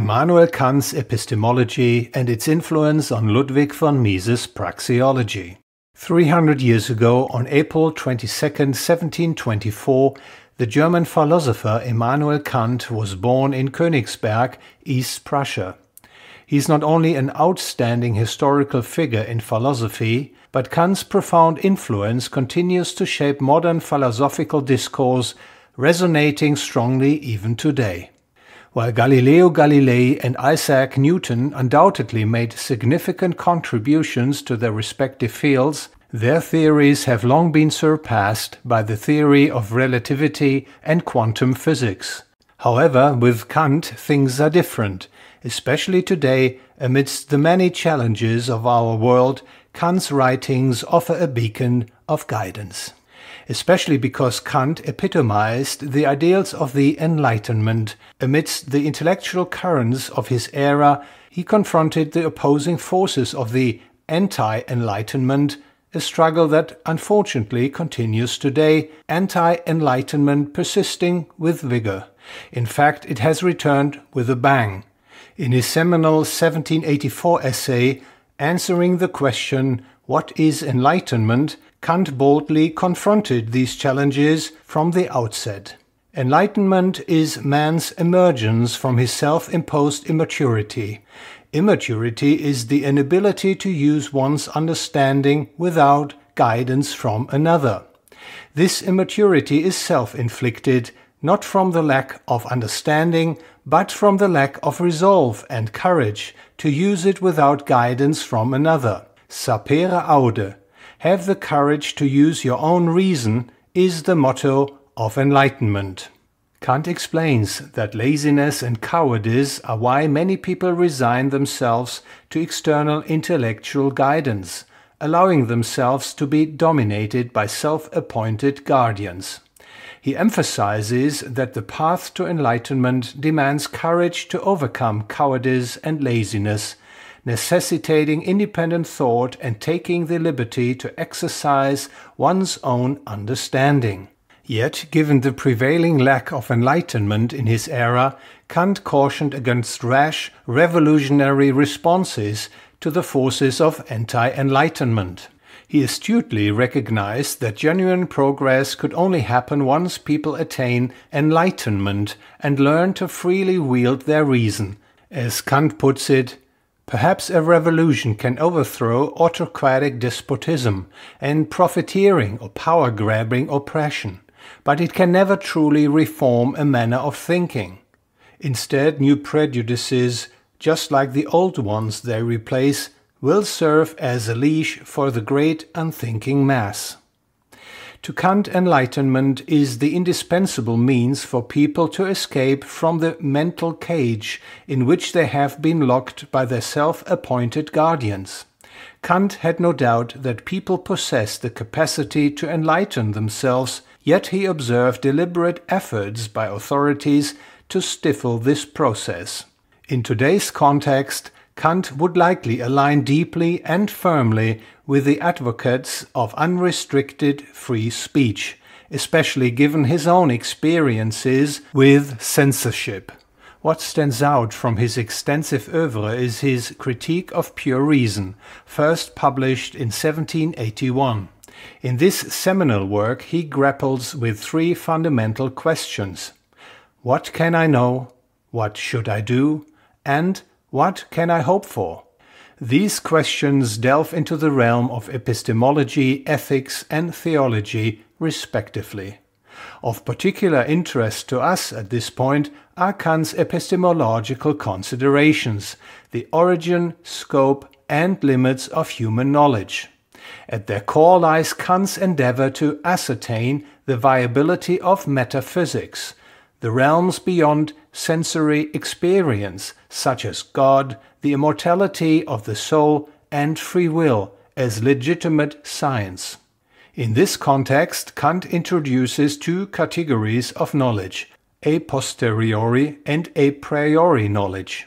Immanuel Kant's epistemology and its influence on Ludwig von Mises' praxeology. 300 years ago, on April 22, 1724, the German philosopher Immanuel Kant was born in Königsberg, East Prussia. He is not only an outstanding historical figure in philosophy, but Kant's profound influence continues to shape modern philosophical discourse, resonating strongly even today. While Galileo Galilei and Isaac Newton undoubtedly made significant contributions to their respective fields, their theories have long been surpassed by the theory of relativity and quantum physics. However, with Kant things are different. Especially today, amidst the many challenges of our world, Kant's writings offer a beacon of guidance. Especially because Kant epitomized the ideals of the Enlightenment. Amidst the intellectual currents of his era, he confronted the opposing forces of the anti-Enlightenment, a struggle that unfortunately continues today, anti-Enlightenment persisting with vigor. In fact, it has returned with a bang. In his seminal 1784 essay, answering the question, "What is Enlightenment?" Kant boldly confronted these challenges from the outset. Enlightenment is man's emergence from his self-imposed immaturity. Immaturity is the inability to use one's understanding without guidance from another. This immaturity is self-inflicted, not from the lack of understanding, but from the lack of resolve and courage to use it without guidance from another. Sapere aude. Have the courage to use your own reason is the motto of enlightenment. Kant explains that laziness and cowardice are why many people resign themselves to external intellectual guidance, allowing themselves to be dominated by self-appointed guardians. He emphasizes that the path to enlightenment demands courage to overcome cowardice and laziness, necessitating independent thought and taking the liberty to exercise one's own understanding. Yet, given the prevailing lack of enlightenment in his era, Kant cautioned against rash, revolutionary responses to the forces of anti-enlightenment. He astutely recognized that genuine progress could only happen once people attain enlightenment and learn to freely wield their reason. As Kant puts it, perhaps a revolution can overthrow autocratic despotism and profiteering or power-grabbing oppression, but it can never truly reform a manner of thinking. Instead, new prejudices, just like the old ones they replace, will serve as a leash for the great unthinking mass. To Kant, enlightenment is the indispensable means for people to escape from the mental cage in which they have been locked by their self-appointed guardians. Kant had no doubt that people possess the capacity to enlighten themselves, yet he observed deliberate efforts by authorities to stifle this process. In today's context, Kant would likely align deeply and firmly with the advocates of unrestricted free speech, especially given his own experiences with censorship. What stands out from his extensive oeuvre is his Critique of Pure Reason, first published in 1781. In this seminal work he grapples with three fundamental questions. What can I know? What should I do? And what can I hope for? These questions delve into the realm of epistemology, ethics, and theology, respectively. Of particular interest to us at this point are Kant's epistemological considerations, the origin, scope, and limits of human knowledge. At their core lies Kant's endeavor to ascertain the viability of metaphysics, the realms beyond sensory experience, such as God, the immortality of the soul, and free will, as legitimate science. In this context, Kant introduces two categories of knowledge, a posteriori and a priori knowledge.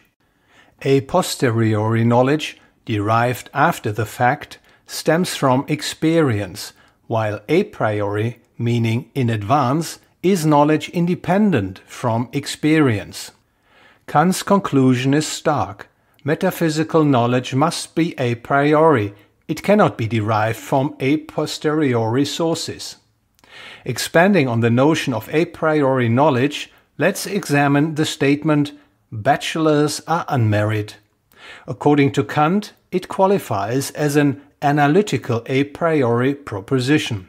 A posteriori knowledge, derived after the fact, stems from experience, while a priori, meaning in advance, is knowledge independent from experience. Kant's conclusion is stark. Metaphysical knowledge must be a priori. It cannot be derived from a posteriori sources. Expanding on the notion of a priori knowledge, let's examine the statement, "Bachelors are unmarried." According to Kant, it qualifies as an analytical a priori proposition.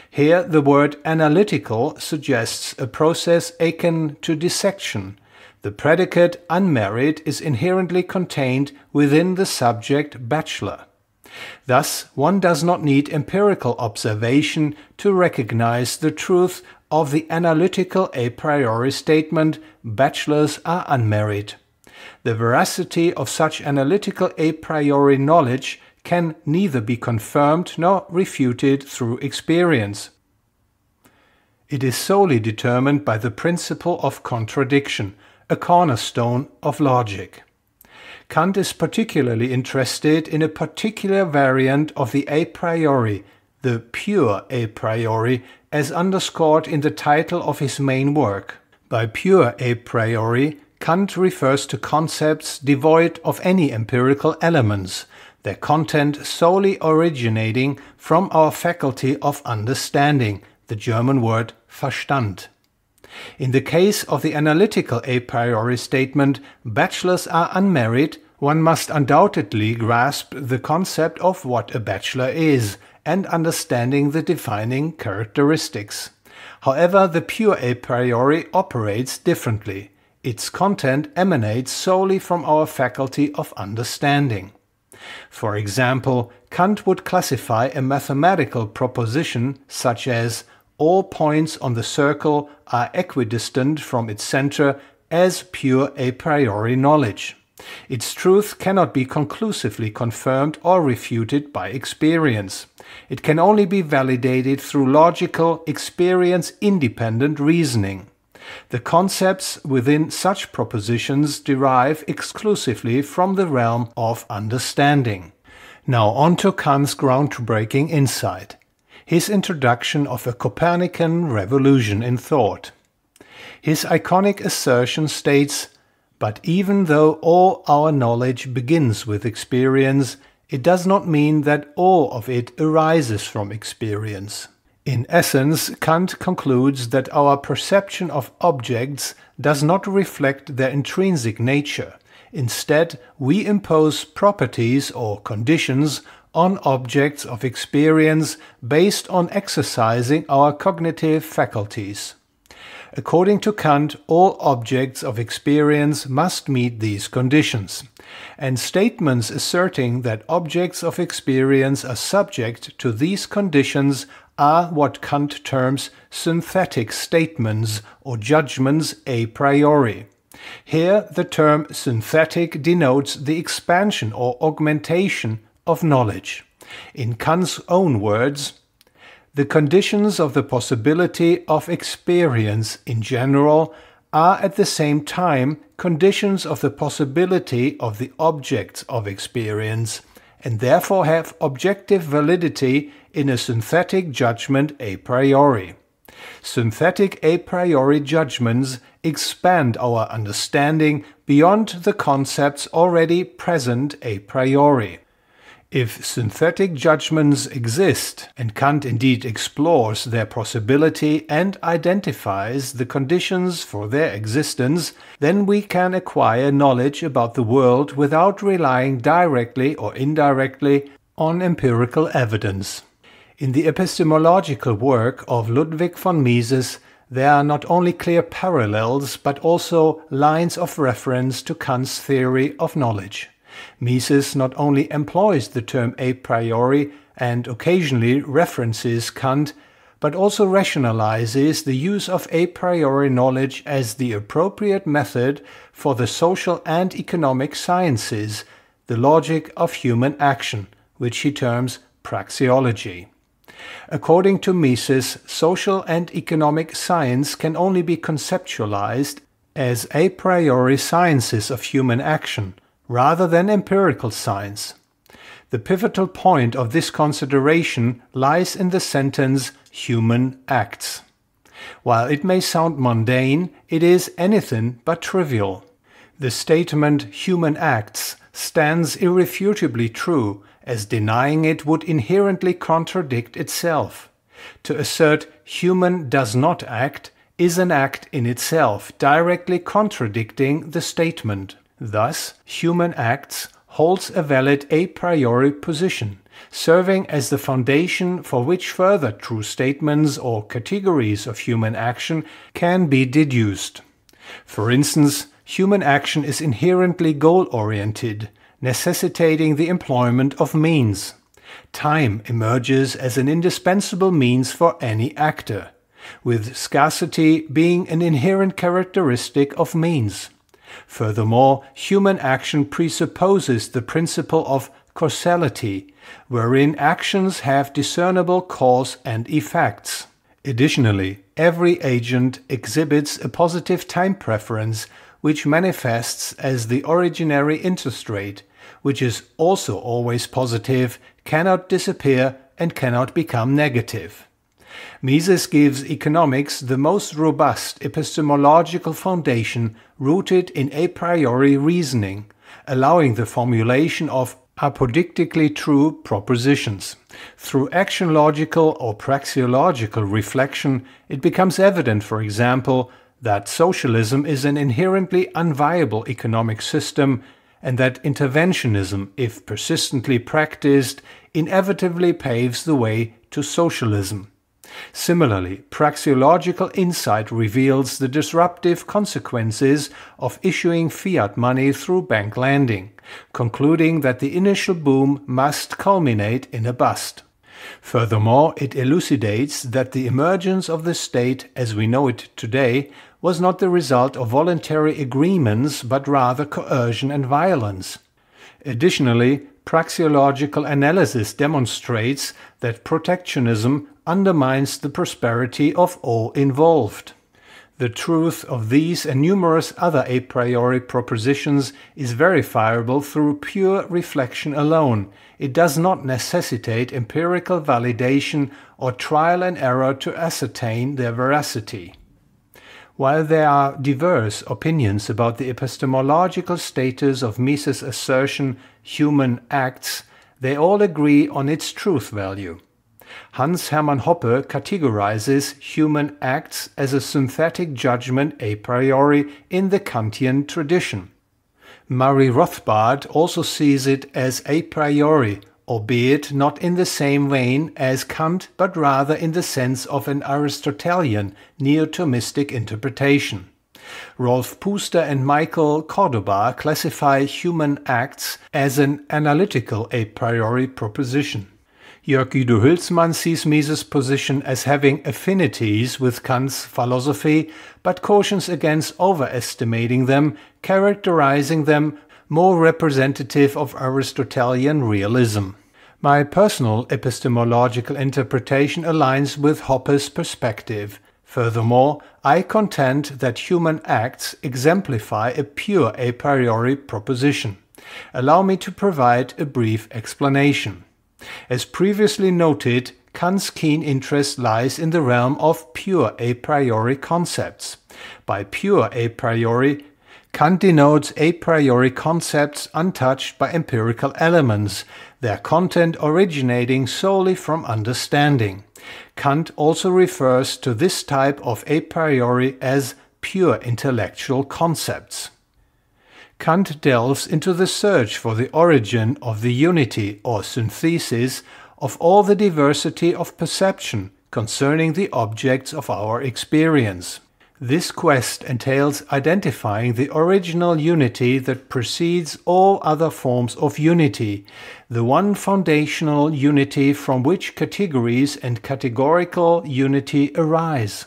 Here, the word analytical suggests a process akin to dissection. The predicate unmarried is inherently contained within the subject bachelor. Thus, one does not need empirical observation to recognize the truth of the analytical a priori statement, "Bachelors are unmarried." The veracity of such analytical a priori knowledge can neither be confirmed nor refuted through experience. It is solely determined by the principle of contradiction, a cornerstone of logic. Kant is particularly interested in a particular variant of the a priori, the pure a priori, as underscored in the title of his main work. By pure a priori, Kant refers to concepts devoid of any empirical elements, their content solely originating from our faculty of understanding, the German word Verstand. In the case of the analytical a priori statement, "Bachelors are unmarried," one must undoubtedly grasp the concept of what a bachelor is, and understanding the defining characteristics. However, the pure a priori operates differently. Its content emanates solely from our faculty of understanding. For example, Kant would classify a mathematical proposition such as "all points on the circle are equidistant from its center" as pure a priori knowledge. Its truth cannot be conclusively confirmed or refuted by experience. It can only be validated through logical, experience-independent reasoning. The concepts within such propositions derive exclusively from the realm of understanding. Now on to Kant's groundbreaking insight, his introduction of a Copernican revolution in thought. His iconic assertion states, "But even though all our knowledge begins with experience, it does not mean that all of it arises from experience." In essence, Kant concludes that our perception of objects does not reflect their intrinsic nature. Instead, we impose properties or conditions on objects of experience based on exercising our cognitive faculties. According to Kant, all objects of experience must meet these conditions, and statements asserting that objects of experience are subject to these conditions are what Kant terms synthetic statements or judgments a priori. Here, the term synthetic denotes the expansion or augmentation of knowledge. In Kant's own words, "The conditions of the possibility of experience in general are at the same time conditions of the possibility of the objects of experience, and therefore have objective validity in a synthetic judgment a priori. Synthetic a priori judgments expand our understanding beyond the concepts already present a priori. If synthetic judgments exist, and Kant indeed explores their possibility and identifies the conditions for their existence, then we can acquire knowledge about the world without relying directly or indirectly on empirical evidence. In the epistemological work of Ludwig von Mises, there are not only clear parallels but also lines of reference to Kant's theory of knowledge. Mises not only employs the term a priori and occasionally references Kant, but also rationalizes the use of a priori knowledge as the appropriate method for the social and economic sciences, the logic of human action, which he terms praxeology. According to Mises, social and economic science can only be conceptualized as a priori sciences of human action, rather than empirical science. The pivotal point of this consideration lies in the sentence "human acts." While it may sound mundane, it is anything but trivial. The statement "human acts" stands irrefutably true, as denying it would inherently contradict itself. To assert "human does not act" is an act in itself, directly contradicting the statement. Thus, "human acts" holds a valid a priori position, serving as the foundation for which further true statements or categories of human action can be deduced. For instance, human action is inherently goal-oriented, necessitating the employment of means. Time emerges as an indispensable means for any actor, with scarcity being an inherent characteristic of means. Furthermore, human action presupposes the principle of causality, wherein actions have discernible cause and effects. Additionally, every agent exhibits a positive time preference, which manifests as the originary interest rate, which is also always positive, cannot disappear, and cannot become negative. Mises gives economics the most robust epistemological foundation rooted in a priori reasoning, allowing the formulation of apodictically true propositions. Through action-logical or praxeological reflection, it becomes evident, for example, that socialism is an inherently unviable economic system, and that interventionism, if persistently practiced, inevitably paves the way to socialism. Similarly, praxeological insight reveals the disruptive consequences of issuing fiat money through bank lending, concluding that the initial boom must culminate in a bust. Furthermore, it elucidates that the emergence of the state as we know it today was not the result of voluntary agreements but rather coercion and violence. Additionally, praxeological analysis demonstrates that protectionism undermines the prosperity of all involved. The truth of these and numerous other a priori propositions is verifiable through pure reflection alone. It does not necessitate empirical validation or trial and error to ascertain their veracity. While there are diverse opinions about the epistemological status of Mises' assertion "human acts," they all agree on its truth value. Hans Hermann Hoppe categorizes human acts as a synthetic judgment a priori in the Kantian tradition. Murray Rothbard also sees it as a priori, albeit not in the same vein as Kant, but rather in the sense of an Aristotelian neo-Thomistic interpretation. Rolf Puster and Michael Cordoba classify human acts as an analytical a priori proposition. Jörg Guido Hülsmann sees Mises' position as having affinities with Kant's philosophy, but cautions against overestimating them, characterizing them more representative of Aristotelian realism. My personal epistemological interpretation aligns with Hoppe's perspective. Furthermore, I contend that human acts exemplify a pure a priori proposition. Allow me to provide a brief explanation. As previously noted, Kant's keen interest lies in the realm of pure a priori concepts. By pure a priori, Kant denotes a priori concepts untouched by empirical elements, their content originating solely from understanding. Kant also refers to this type of a priori as pure intellectual concepts. Kant delves into the search for the origin of the unity or synthesis of all the diversity of perception concerning the objects of our experience. This quest entails identifying the original unity that precedes all other forms of unity, the one foundational unity from which categories and categorical unity arise.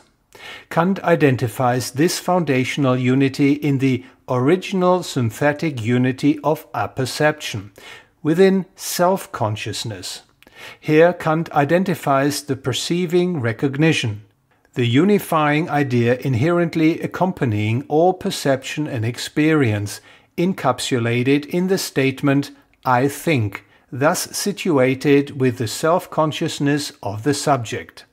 Kant identifies this foundational unity in the original synthetic unity of apperception, within self-consciousness. Here Kant identifies the perceiving recognition, the unifying idea inherently accompanying all perception and experience, encapsulated in the statement "I think," thus situated with the self-consciousness of the subject.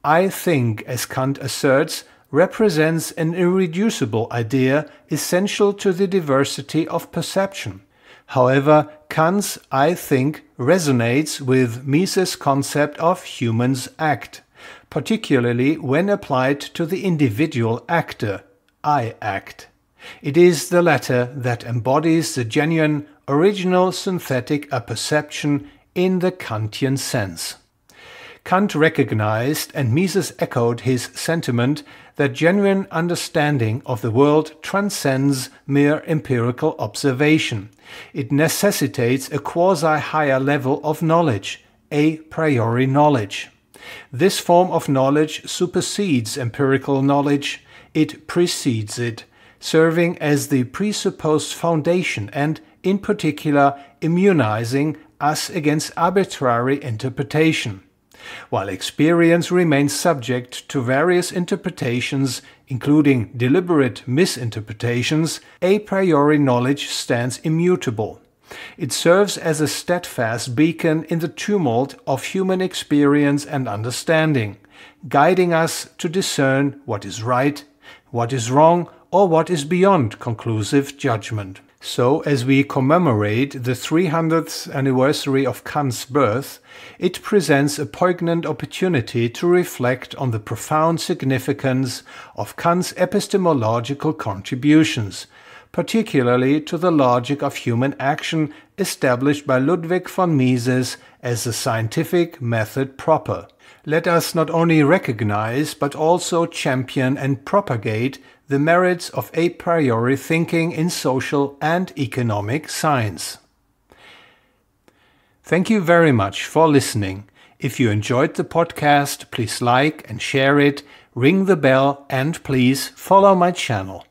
I think, as Kant asserts, represents an irreducible idea essential to the diversity of perception. However, Kant's I think resonates with Mises' concept of human's act, particularly when applied to the individual actor, I act. It is the latter that embodies the genuine, original synthetic apperception in the Kantian sense. Kant recognized, and Mises echoed his sentiment, that genuine understanding of the world transcends mere empirical observation. It necessitates a quasi-higher level of knowledge, a priori knowledge. This form of knowledge supersedes empirical knowledge, it precedes it, serving as the presupposed foundation and, in particular, immunizing us against arbitrary interpretation. While experience remains subject to various interpretations, including deliberate misinterpretations, a priori knowledge stands immutable. It serves as a steadfast beacon in the tumult of human experience and understanding, guiding us to discern what is right, what is wrong, or what is beyond conclusive judgment. So, as we commemorate the 300th anniversary of Kant's birth, it presents a poignant opportunity to reflect on the profound significance of Kant's epistemological contributions, particularly to the logic of human action established by Ludwig von Mises as the scientific method proper. Let us not only recognize but also champion and propagate the merits of a priori thinking in social and economic science. Thank you very much for listening. If you enjoyed the podcast, please like and share it, ring the bell, and please follow my channel.